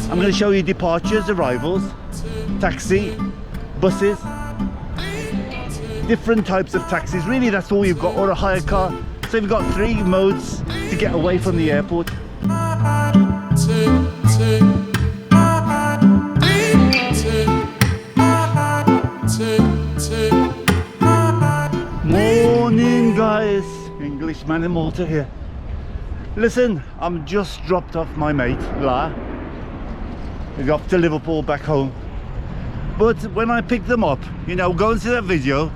I'm going to show you departures, arrivals, taxi, buses, different types of taxis. Really, that's all you've got, or a hire car. So you've got 3 modes to get away from the airport. Morning, guys. Englishman in Malta here. Listen, I'm just dropped off my mate, La. He's off to Liverpool back home. But when I pick them up, you know, go and see that video,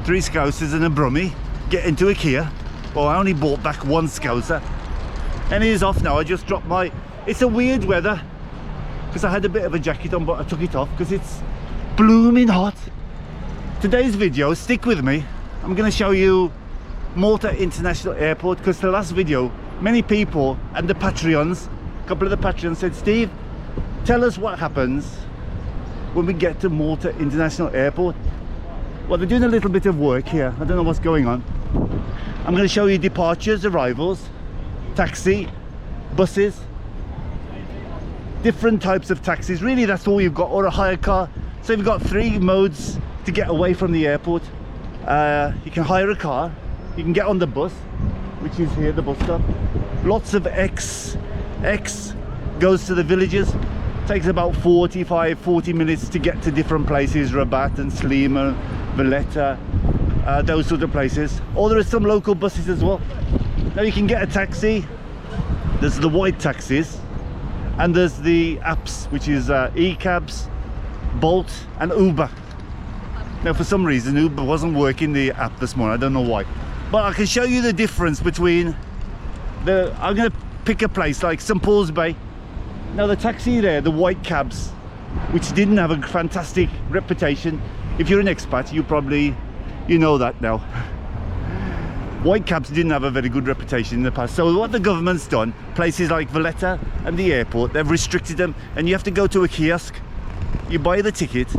3 Scousers and a Brummie get into IKEA. Well, I only bought back 1 Scouser. And he's off now. I just dropped my... It's a weird weather, because I had a bit of a jacket on, but I took it off because it's blooming hot. Today's video, stick with me. I'm going to show you Malta International Airport, because the last video, many people and the Patreons, a couple of the Patreons said, Steve, tell us what happens when we get to Malta International Airport. Well, they're doing a little bit of work here. I don't know what's going on. I'm going to show you departures, arrivals, taxi, buses, different types of taxis. Really, that's all you've got, or a hire car. So you've got 3 modes to get away from the airport. You can hire a car, you can get on the bus, which is here, the bus stop. Lots of X goes to the villages. Takes about 40 minutes to get to different places, Rabat and Slima, Valletta, those sort of places. Or there are some local buses as well. Now you can get a taxi. There's the white taxis, and there's the apps, which is e-cabs, Bolt and Uber. Now for some reason Uber wasn't working the app this morning, I don't know why. But I can show you the difference between I'm going to pick a place like St Paul's Bay. Now the taxi there, the white cabs, which didn't have a fantastic reputation. If you're an expat, you know that now. White cabs didn't have a very good reputation in the past. So what the government's done, places like Valletta and the airport, they've restricted them, and you have to go to a kiosk. You buy the ticket,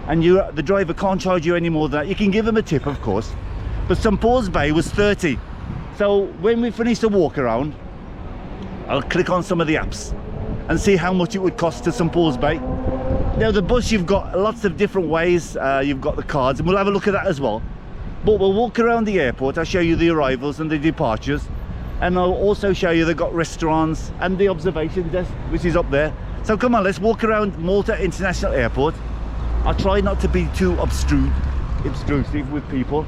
and the driver can't charge you any more than that. You can give them a tip, of course, but St Paul's Bay was 30. So when we finish the walk around, I'll click on some of the apps and see how much it would cost to St Paul's Bay. Now the bus, you've got lots of different ways. You've got the cards, and we'll have a look at that as well. But we'll walk around the airport. I'll show you the arrivals and the departures, and I'll also show you they've got restaurants and the observation desk, which is up there. So come on, let's walk around Malta International Airport. I'll try not to be too obtrusive with people.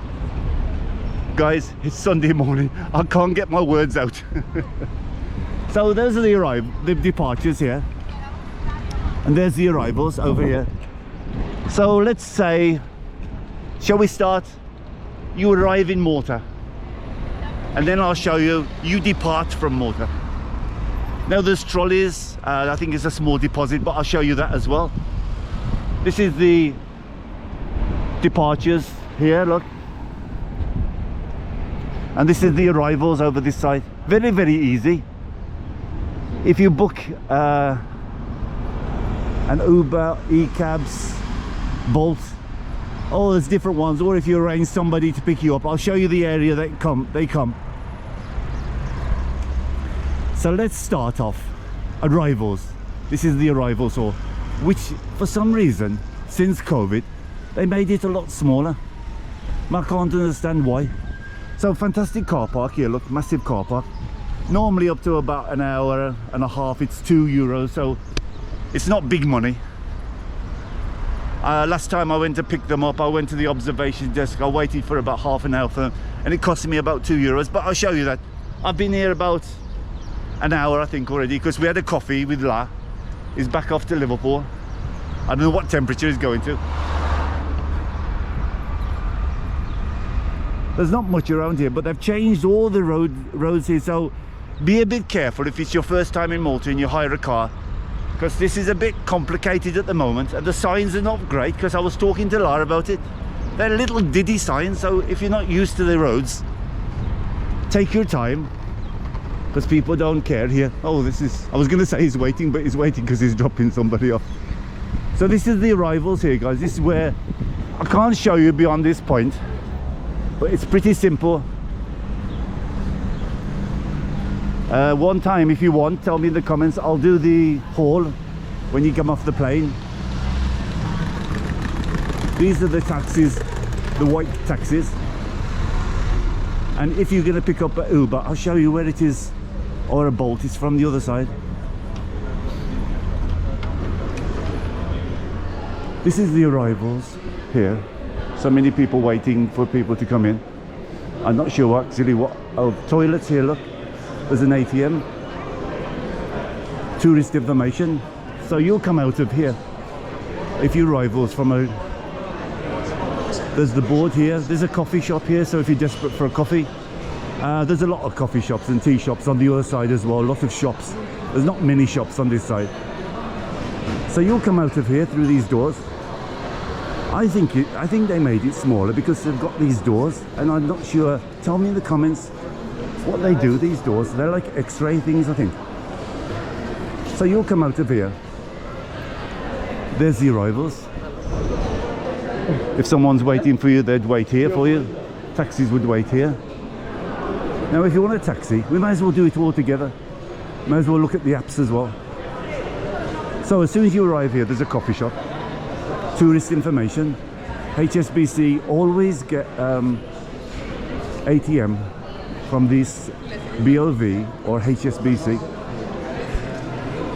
Guys, it's Sunday morning. I can't get my words out. So those are the departures here, and there's the arrivals over here. So let's say, shall we start? You arrive in Malta, and then I'll show you depart from Malta. Now there's trolleys. I think it's a small deposit, but I'll show you that as well. This is the departures here, look, and this is the arrivals over this side. Very, very easy. If you book an Uber, e-cabs, Bolt, oh, there's different ones, or if you arrange somebody to pick you up, I'll show you the area they come. So let's start off. Arrivals. This is the arrivals hall, which for some reason, since COVID, they made it a lot smaller. I can't understand why. So fantastic car park here, look, massive car park. Normally up to about an hour and a half, it's €2, so it's not big money. Last time I went to pick them up, I went to the observation desk. I waited for about half an hour for them, and it cost me about €2, but I'll show you that. I've been here about an hour, I think, already, because we had a coffee with La. He's back off to Liverpool. I don't know what temperature he's going to. There's not much around here, but they've changed all the roads here, so be a bit careful if it's your first time in Malta and you hire a car, because this is a bit complicated at the moment, and the signs are not great, because I was talking to Lara about it. They're little diddy signs, so if you're not used to the roads, take your time, because people don't care here. Oh, this is, I was going to say he's waiting, but he's waiting because he's dropping somebody off. So this is the arrivals here, guys. This is where I can't show you beyond this point, but it's pretty simple. One time, if you want, tell me in the comments. I'll do the haul when you come off the plane. These are the taxis, the white taxis. And if you're going to pick up an Uber, I'll show you where it is, or a Bolt. It's from the other side. This is the arrivals here. So many people waiting for people to come in. I'm not sure actually what. Oh, toilets here, look. There's an ATM. Tourist information. So you'll come out of here if you arrivals from a. There's the board here. There's a coffee shop here, so if you're desperate for a coffee. There's a lot of coffee shops and tea shops on the other side as well. Lots of shops. There's not many shops on this side. So you'll come out of here through these doors. I think they made it smaller because they've got these doors, and I'm not sure. Tell me in the comments what they do, these doors. They're like X-ray things, I think. So you'll come out of here. There's the arrivals. If someone's waiting for you, they'd wait here for you. Taxis would wait here. Now if you want a taxi, we might as well do it all together. Might as well look at the apps as well. So as soon as you arrive here, there's a coffee shop. Tourist information. HSBC always get ATM from this BOV or HSBC.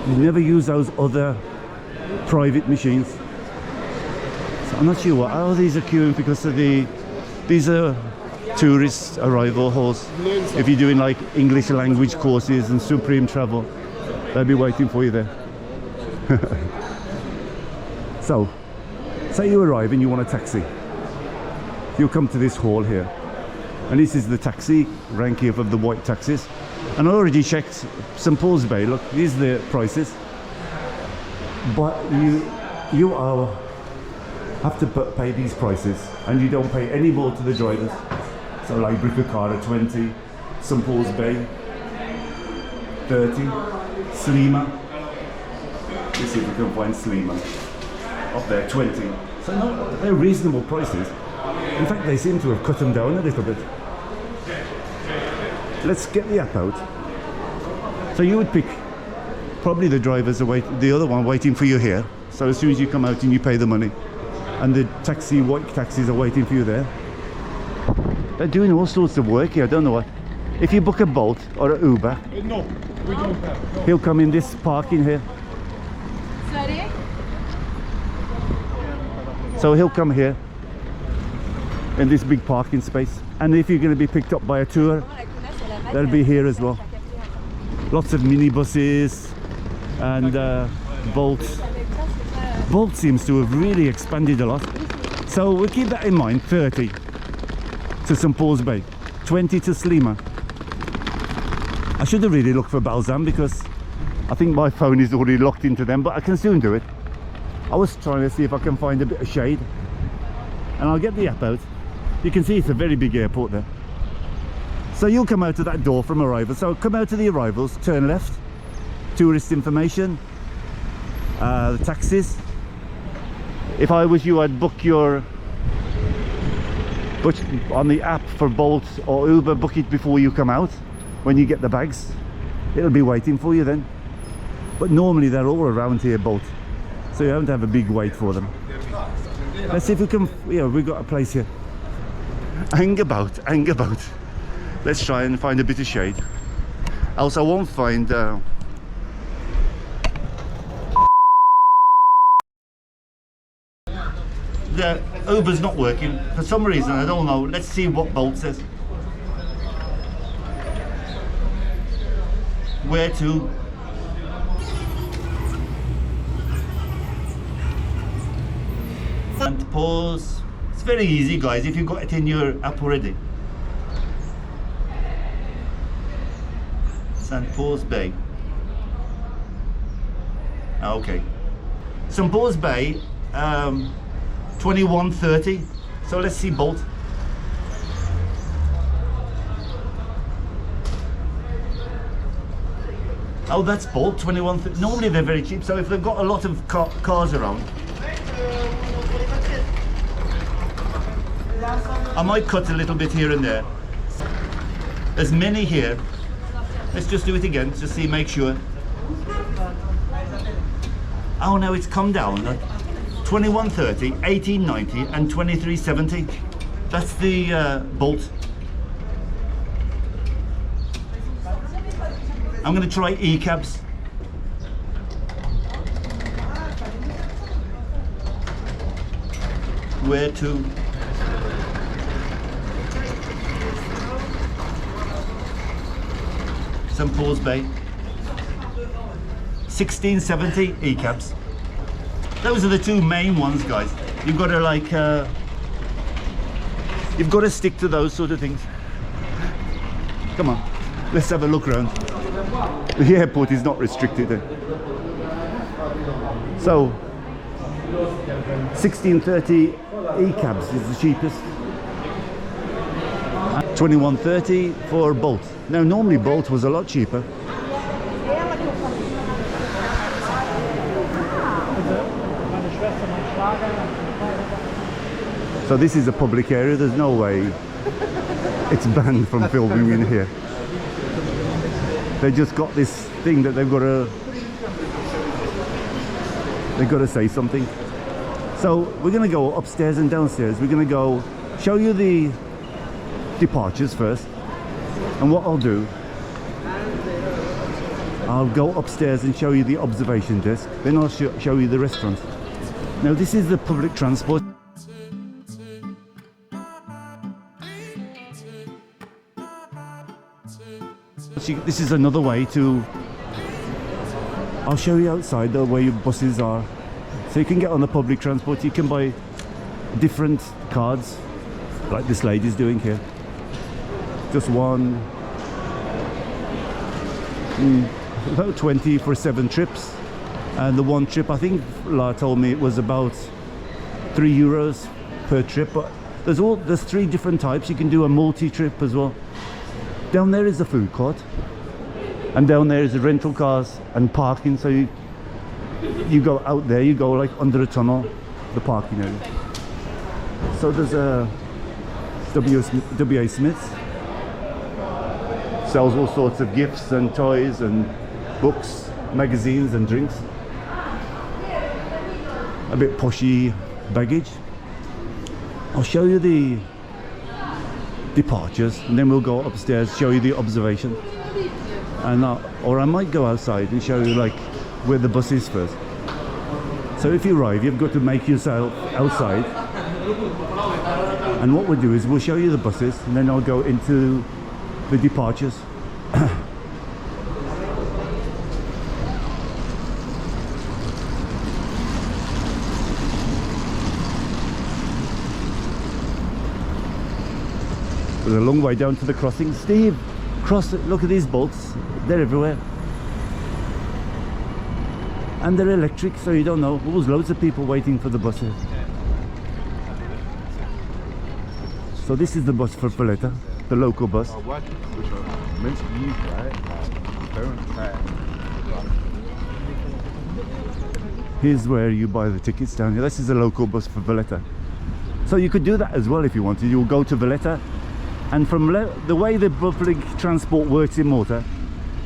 You never use those other private machines. So I'm not sure what. Oh, these are queuing because of these are tourist arrival halls. If you're doing like English language courses and Supreme Travel, they'll be waiting for you there. So say you arrive and you want a taxi. You'll come to this hall here, and this is the taxi rank here of the white taxis. And I already checked St Paul's Bay. Look, these are the prices, but you have to pay these prices, and you don't pay any more to the drivers. So like Brickakara 20, St Paul's Bay 30, Slima. Let's see if we can find Slima up there 20. So no, they're reasonable prices. In fact, they seem to have cut them down a little bit. Let's get the app out. So you would pick probably the drivers are the other one waiting for you here. So as soon as you come out and you pay the money, and the white taxis are waiting for you there. They're doing all sorts of work here. I don't know what. If you book a Bolt or an Uber, no, we don't have. No. He'll come in this parking here. Sorry? So he'll come here in this big parking space, and if you're going to be picked up by a tour, they'll be here as well. Lots of minibuses and Bolt seems to have really expanded a lot. So we'll keep that in mind. 30 to St Paul's Bay, 20 to Slima. I should have really looked for Balsam because I think my phone is already locked into them, but I can soon do it. I was trying to see if I can find a bit of shade, and I'll get the app out. You can see it's a very big airport there. So you'll come out of that door from arrival. So come out to the arrivals, turn left, tourist information, the taxis. If I was you, I'd book on the app for Bolt or Uber, book it before you come out. When you get the bags, it'll be waiting for you then. But normally they're all around here, Bolt, so you don't have a big wait for them. Let's see if we can. Yeah, we've got a place here. Hang about. Let's try and find a bit of shade. Else I won't find the Uber's not working for some reason. I don't know. Let's see what Bolt says. Where to? And pause. It's very easy, guys, if you've got it in your app already. St Paul's Bay. Okay. St Paul's Bay, 21:30. So let's see Bolt. Oh, that's Bolt, 21:30. Normally they're very cheap, so if they've got a lot of cars around, I might cut a little bit here and there. There's many here. Let's just do it again, just see, make sure. Oh no, it's come down. 2130, 1890 and 2370. That's the bolt. I'm going to try E-cabs. Where to? St Paul's Bay. 1670 E-cabs. Those are the two main ones, guys. You've got to like, you've got to stick to those sort of things. Come on, let's have a look around. The airport is not restricted. So, 1630 E-cabs is the cheapest. 2130 for Bolt. Now, normally Bolt was a lot cheaper. So this is a public area, there's no way it's banned from filming in here. They just got this thing that they've got to say something. So we're going to go upstairs and downstairs. We're going to go show you the departures first. And what I'll do, I'll go upstairs and show you the observation desk. Then I'll show you the restaurant. Now this is the public transport. This is another way to, I'll show you outside the way your buses are. So you can get on the public transport, you can buy different cards, like this lady's doing here. Just one, about 20 for 7 trips. And the one trip, I think La told me it was about €3 per trip. But there's 3 different types. You can do a multi-trip as well. Down there is the food court, and down there is the rental cars and parking. So you go out there, you go like under a tunnel, the parking area. So there's a W.A. Smith's, sells all sorts of gifts and toys and books, magazines and drinks. A bit poshy baggage. I'll show you the departures and then we'll go upstairs, show you the observation, and or I might go outside and show you like where the bus is first. So if you arrive, you've got to make yourself outside, and what we'll do is we'll show you the buses and then I'll go into the departures. There's a long way down to the crossing. Steve, cross it. Look at these bolts. They're everywhere. And they're electric, so you don't know. There's loads of people waiting for the buses. So this is the bus for Valletta, the local bus. Meant to be used, right? Here's where you buy the tickets down here. This is a local bus for Valletta. So you could do that as well if you wanted. You'll go to Valletta. And from the way the public transport works in Malta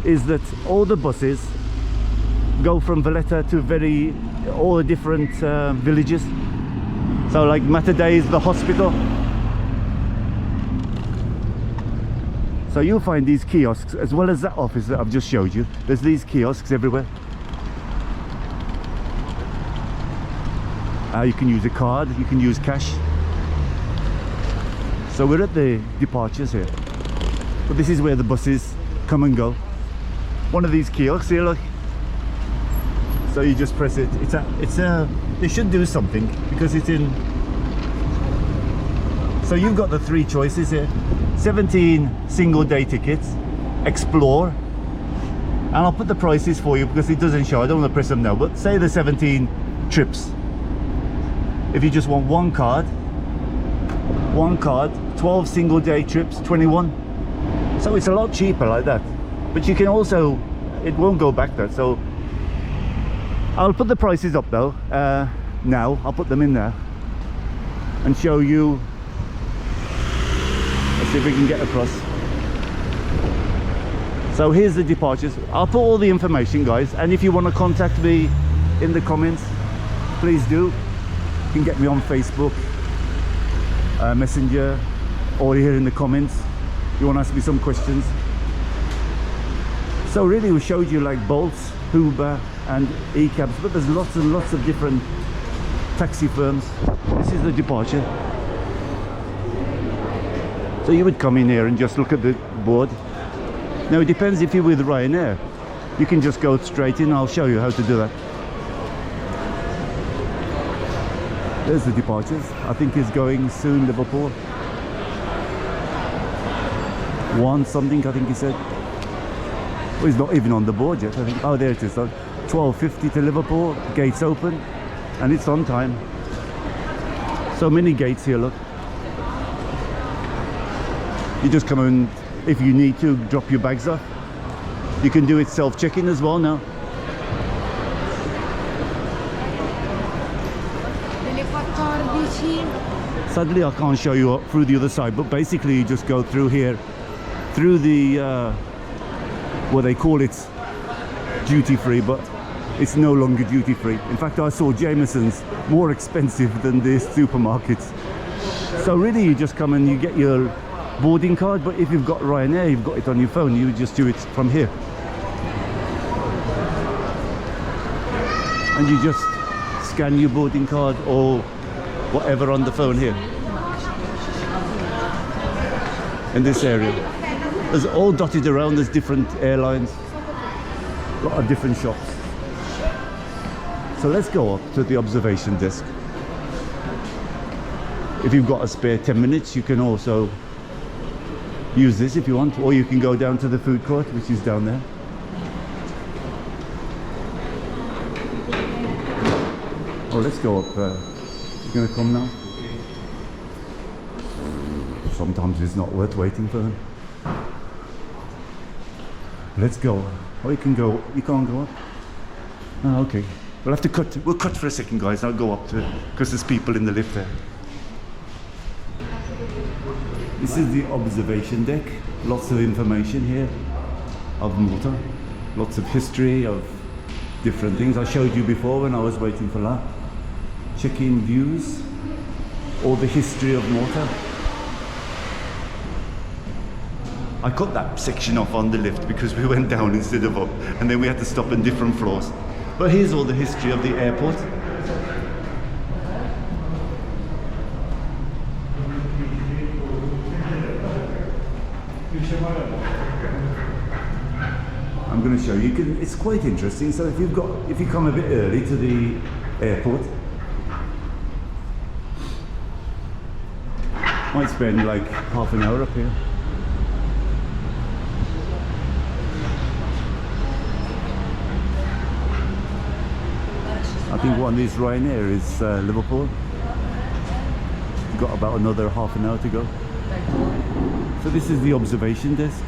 is that all the buses go from Valletta to all the different villages. So like Matadei is the hospital. So you'll find these kiosks as well as that office that I've just showed you. There's these kiosks everywhere. You can use a card, you can use cash. So we're at the departures here, but this is where the buses come and go. One of these kiosks here, look. So you just press it. They should do something because it's in. So you've got the 3 choices here: 17 single day tickets, Explore, and I'll put the prices for you because it doesn't show. I don't want to press them now, but say the 17 trips. If you just want one card, 12 single day trips, 21. So it's a lot cheaper like that. But you can also, it won't go back that. So I'll put the prices up though. Now I'll put them in there and show you. Let's see if we can get across. So here's the departures. I'll put all the information, guys, and if you want to contact me in the comments, please do. You can get me on Facebook, Messenger, or here in the comments. You want to ask me some questions. So really we showed you like Bolts, Uber and e-cabs, but there's lots and lots of different taxi firms. This is the departure. So you would come in here and just look at the board. Now it depends if you're with Ryanair. You can just go straight in. I'll show you how to do that. There's the departures. I think he's going soon, Liverpool. 1 something, I think he said. Well, he's not even on the board yet, I think. Oh, there it is. So 12:50 to Liverpool. Gates open, and it's on time. So many gates here, look. You just come in, if you need to, drop your bags off. You can do it self-check-in as well now. Sadly, I can't show you through the other side, but basically you just go through here, through the, what they call it, duty-free, but it's no longer duty-free. In fact, I saw Jameson's more expensive than the supermarkets. So really you just come and you get your boarding card, but if you've got Ryanair, you've got it on your phone, you just do it from here. And you just scan your boarding card or whatever on the phone here. In this area. There's all dotted around, there's different airlines, a lot of different shops. So let's go up to the observation desk. If you've got a spare 10 minutes, you can also use this if you want, or you can go down to the food court, which is down there. Oh, let's go up. You're gonna come now? Sometimes it's not worth waiting for them. Let's go. Oh, you can go. You can't go up. Oh, okay. We'll have to cut. We'll cut for a second, guys. I'll go up to it because there's people in the lift there. This is the observation deck. Lots of information here of Malta. Lots of history of different things. I showed you before when I was waiting for that. Check-in views, all the history of Malta. I cut that section off on the lift because we went down instead of up, and then we had to stop on different floors. But here's all the history of the airport. I'm going to show you. It's quite interesting. So if you come a bit early to the airport, might spend like half an hour up here. I think one is Ryanair is Liverpool. You've got about another half an hour to go. So this is the observation desk.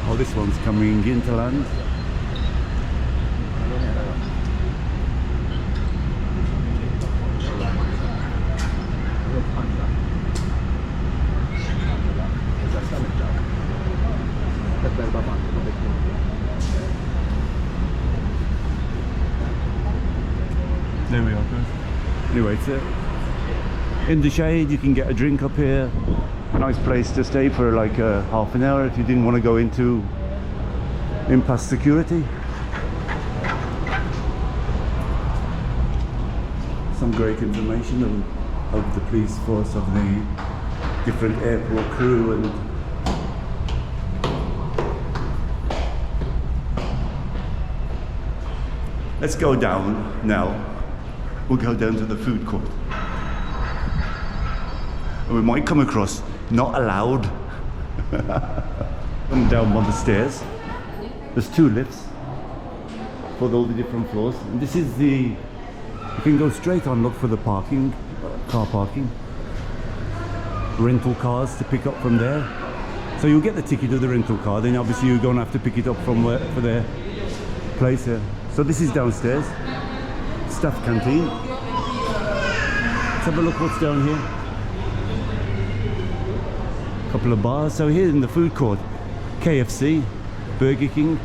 Oh, this one's coming into land. There we are, guys. Anyway, it's in the shade. You can get a drink up here. Nice place to stay for like half an hour if you didn't want to go in past security. Some great information of the police force, of the different airport crew, and let's go down now. We'll go down to the food court. And we might come across not allowed. Come down one of the stairs. There's 2 lifts for all the different floors. And this is you can go straight on, look for the parking, car parking. Rental cars to pick up from there. So you'll get the ticket of the rental car, then obviously you're going to have to pick it up from for their place here. So this is downstairs. staff canteen. Let's have a look what's down here. Couple of bars. So here in the food court, KFC, Burger King,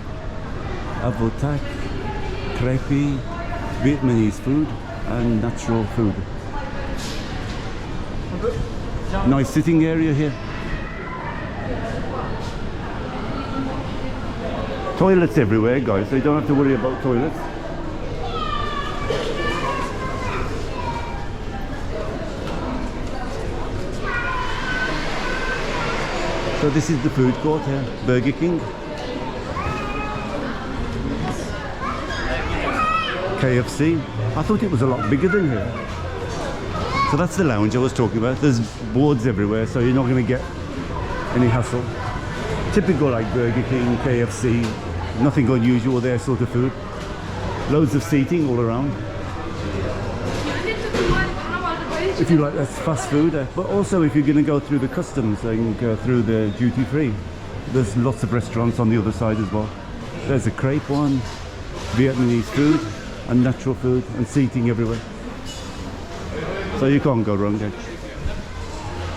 Avotak, Crepe, Vietnamese food and natural food. Nice sitting area here. Toilets everywhere, guys, so you don't have to worry about toilets. So this is the food court here, Burger King, KFC. I thought it was a lot bigger than here. So that's the lounge I was talking about. There's boards everywhere, so you're not going to get any hassle. Typical like Burger King, KFC, nothing unusual there sort of food. Loads of seating all around. If you like, that's fast food. But also if you're going to go through the customs and go through the duty free, there's lots of restaurants on the other side as well. There's a crepe one, Vietnamese food and natural food and seating everywhere. So you can't go wrong there.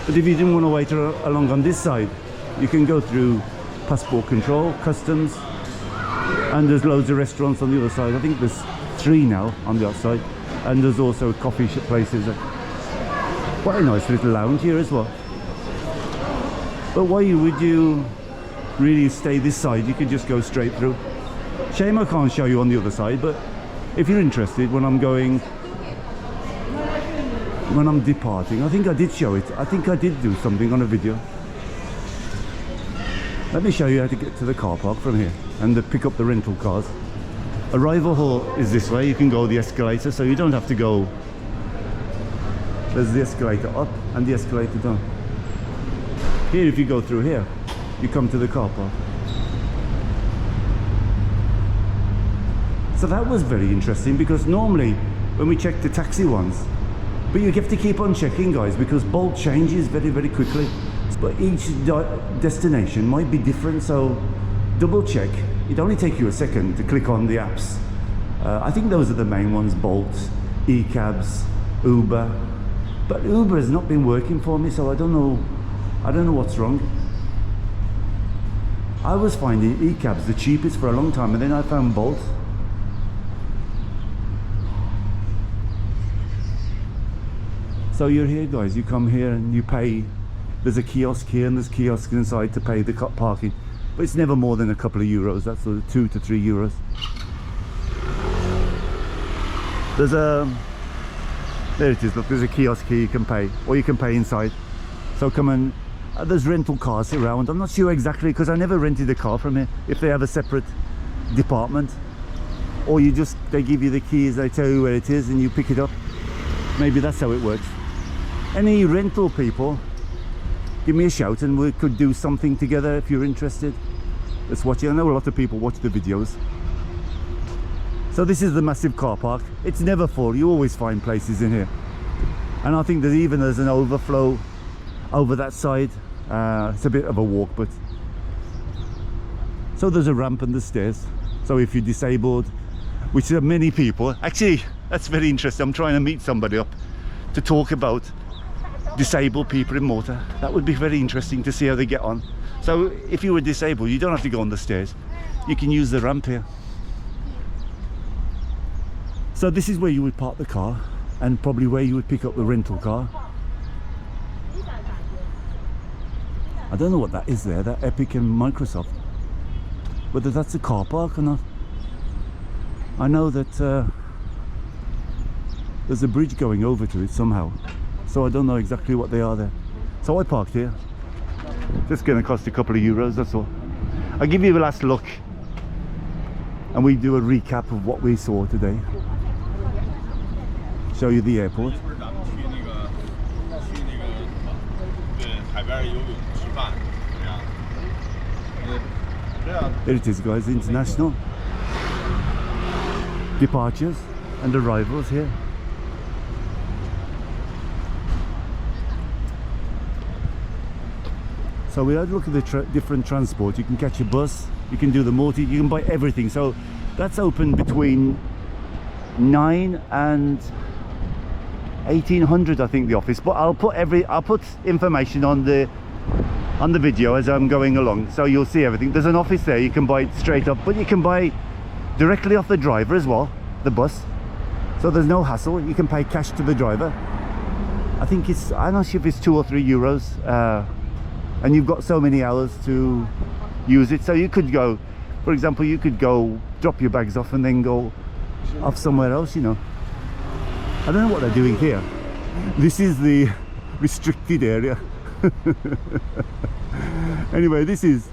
But if you didn't want to wait along on this side, you can go through passport control, customs, and there's loads of restaurants on the other side. I think there's 3 now on the outside, and there's also coffee places. Quite a nice little lounge here as well. But why would you really stay this side? You could just go straight through. Shame I can't show you on the other side, but if you're interested, when I'm departing, I think I did show it. I think I did do something on a video. Let me show you how to get to the car park from here and to pick up the rental cars. Arrival hall is this way. You can go the escalator, so you don't have to go. There's the escalator up and the escalator down. Here, if you go through here, you come to the car park. So that was very interesting, because normally when we check the taxi ones, but you have to keep on checking, guys, because Bolt changes very, very quickly. But each destination might be different, so double check. It only takes you a second to click on the apps. I think those are the main ones: Bolt, eCabs, Uber. But Uber has not been working for me, so I don't know what's wrong. I was finding eCabs the cheapest for a long time, and then I found Bolt. So you're here, guys, you come here and you pay. There's a kiosk here and there's kiosks inside to pay the parking, but it's never more than a couple of euros. That's sort of 2 to 3 euros. There's there it is, look, there's a kiosk here you can pay, or you can pay inside. So come and there's rental cars around. I'm not sure exactly, because I never rented a car from here, if they have a separate department, or they give you the keys, they tell you where it is and you pick it up. Maybe that's how it works. Any rental people, give me a shout and we could do something together if you're interested. Let's watch it. I know a lot of people watch the videos. So this is the massive car park. It's never full. You always find places in here. And I think there's an overflow over that side. It's a bit of a walk, but... So there's a ramp and the stairs. So if you're disabled, which are many people. Actually, that's very interesting. I'm trying to meet somebody up to talk about disabled people in Malta. That would be very interesting to see how they get on. So if you were disabled, you don't have to go on the stairs. You can use the ramp here. So this is where you would park the car, and probably where you would pick up the rental car. I don't know what that is there, that Epic and Microsoft. Whether that's a car park or not. I know that there's a bridge going over to it somehow. So I don't know exactly what they are there. So I parked here. Just going to cost a couple of euros, that's all. I'll give you a last look and we do a recap of what we saw today. Show you the airport. There it is, guys, international departures and arrivals here. So we had a look at the different transport. You can catch a bus, you can do the multi, you can buy everything. So that's open between 9 and 1800, I think, the office. But I'll put information on the video as I'm going along, so you'll see everything. There's an office there, you can buy it straight up, but you can buy directly off the driver as well, the bus. So there's no hassle. You can pay cash to the driver. I think I'm not sure if it's 2 or 3 euros, and you've got so many hours to use it. So you could go, for example, you could go drop your bags off and then go off somewhere else, you know. I don't know what they're doing here. This is the restricted area. Anyway, this is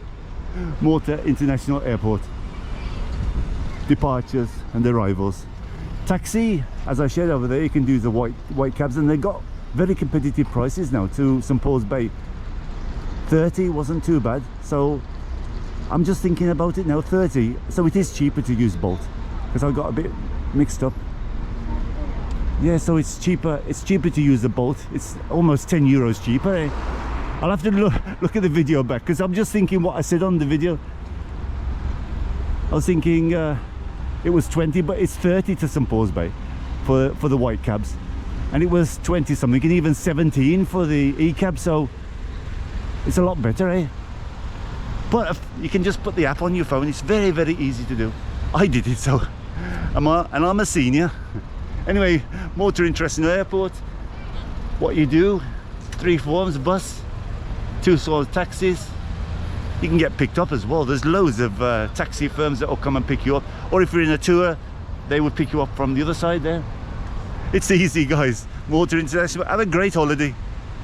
Malta International Airport. Departures and arrivals. Taxi, as I shared over there, you can do the white cabs, and they've got very competitive prices now to St. Paul's Bay. 30 wasn't too bad, so I'm just thinking about it now. 30, so it is cheaper to use Bolt, because I got a bit mixed up. Yeah, so it's cheaper to use the Bolt. It's almost 10 euros cheaper, eh? I'll have to look at the video back, because I'm just thinking what I said on the video. I was thinking it was 20, but it's 30 to St. Paul's Bay for the white cabs, and it was 20 something, and even 17 for the e-cab, so it's a lot better, eh? But you can just put the app on your phone. It's very, very easy to do. I did it, so I'm a senior. Anyway, Malta International Airport. What you do, 3 forms: bus, 2 sort of taxis. You can get picked up as well. There's loads of taxi firms that will come and pick you up, or if you're in a tour, they will pick you up from the other side there. It's easy, guys. Malta International. Have a great holiday.